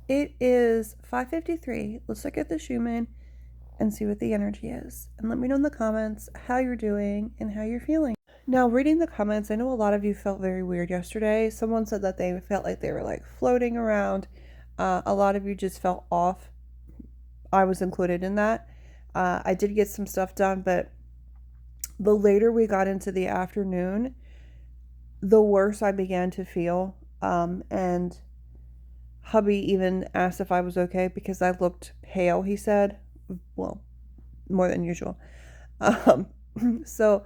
It is 5:53. Let's look at the Schumann and see what the energy is. And let me know in the comments how you're doing and how you're feeling. Now, reading the comments, I know a lot of you felt very weird yesterday. Someone said that they felt like they were like floating around. A lot of you just felt off. I was included in that. I did get some stuff done, but the later we got into the afternoon, the worse I began to feel. And hubby even asked if I was okay because I looked pale, he said. Well, more than usual. So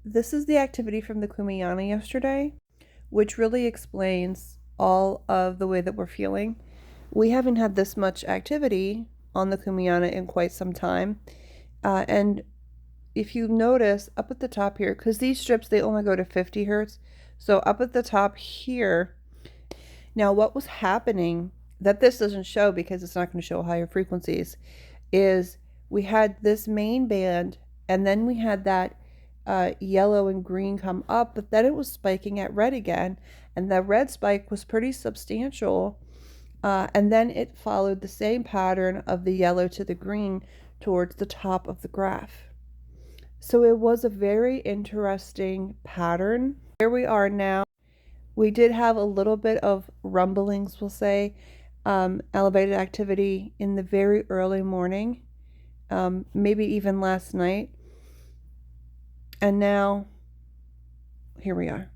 this is the activity from the Kumiyana yesterday, which really explains all of the way that we're feeling. We haven't had this much activity on the Kumiyana in quite some time. And if you notice up at the top here, because these strips, they only go to 50 hertz. So up at the top here, now what was happening that this doesn't show because it's not going to show higher frequencies is we had this main band and then we had that yellow and green come up, but then it was spiking at red again, and the red spike was pretty substantial, and then it followed the same pattern of the yellow to the green towards the top of the graph. So it was a very interesting pattern. Here we are now. We did have a little bit of rumblings, we'll say, elevated activity in the very early morning, maybe even last night. And now, here we are.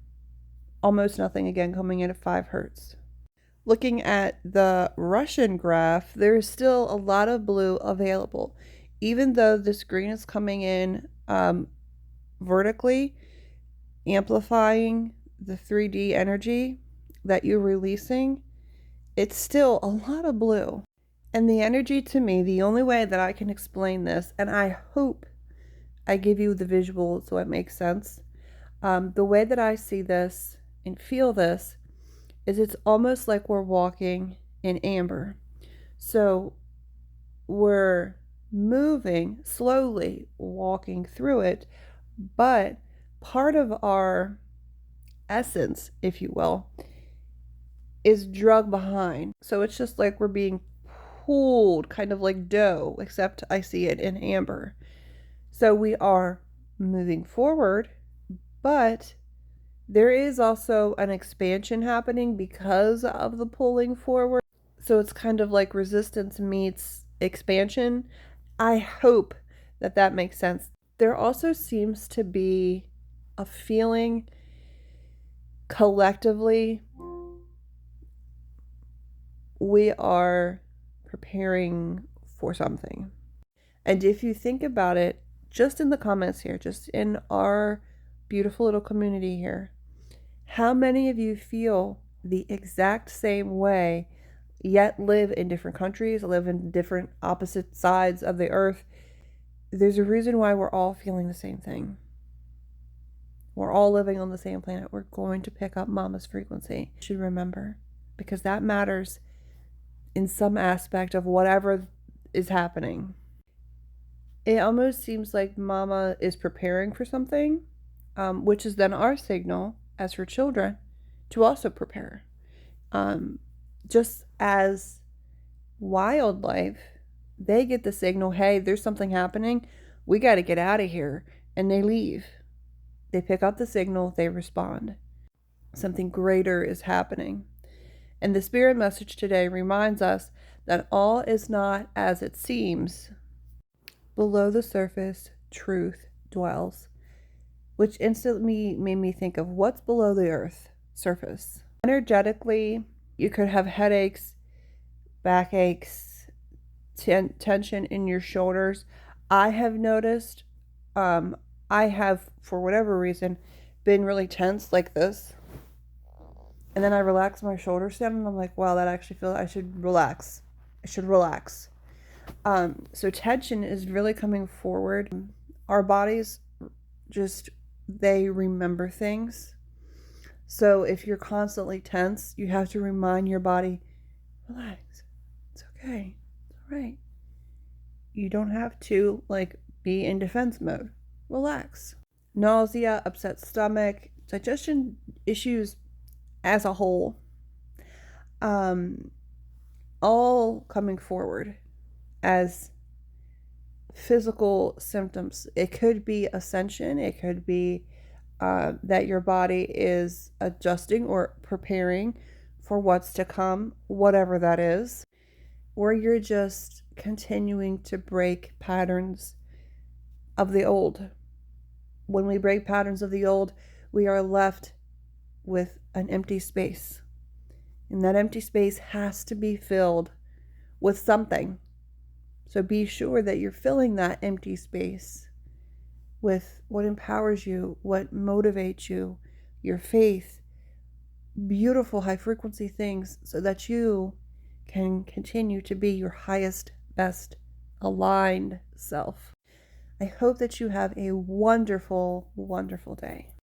Almost nothing again, coming in at 5 hertz. Looking at the Russian graph, there is still a lot of blue available. Even though this green is coming in vertically, amplifying the 3D energy that you're releasing, it's still a lot of blue. And the energy, to me, the only way that I can explain this, and I hope I give you the visual so it makes sense, the way that I see this and feel this is it's almost like we're walking in amber. So we're moving slowly, walking through it, but part of our essence, if you will, is drug behind. So it's just like we're being pulled, kind of like dough, except I see it in amber. So we are moving forward, but there is also an expansion happening because of the pulling forward. So it's kind of like resistance meets expansion. I hope that that makes sense. There also seems to be a feeling collectively we are preparing for something. And if you think about it, just in the comments here, just in our beautiful little community here, how many of you feel the exact same way, yet live in different countries, live in different opposite sides of the earth? There's a reason why we're all feeling the same thing. We're all living on the same planet. We're going to pick up Mama's frequency. You should remember, because that matters in some aspect of whatever is happening. It almost seems like Mama is preparing for something, which is then our signal as her children to also prepare. Just as wildlife, they get the signal, hey, there's something happening, we got to get out of here, and they leave. They pick up the signal, they respond. Something greater is happening. And the spirit message today reminds us that all is not as it seems. Below the surface, truth dwells, which instantly made me think of what's below the earth surface. Energetically, you could have headaches, backaches, tension in your shoulders. I have noticed, I have, for whatever reason, been really tense like this. And then I relax my shoulders down and I'm like, wow, that actually feels, I should relax. So tension is really coming forward. Our bodies just, they remember things. So if you're constantly tense, you have to remind your body, relax. It's okay. It's all right. You don't have to be in defense mode. Relax. Nausea, upset stomach, digestion issues as a whole. all coming forward as physical symptoms. It could be ascension, it could be that your body is adjusting or preparing for what's to come, whatever that is, or you're just continuing to break patterns of the old. When we break patterns of the old, we are left with an empty space. And that empty space has to be filled with something. So be sure that you're filling that empty space with what empowers you, what motivates you, your faith, beautiful high frequency things, so that you can continue to be your highest, best, aligned self. I hope that you have a wonderful, wonderful day.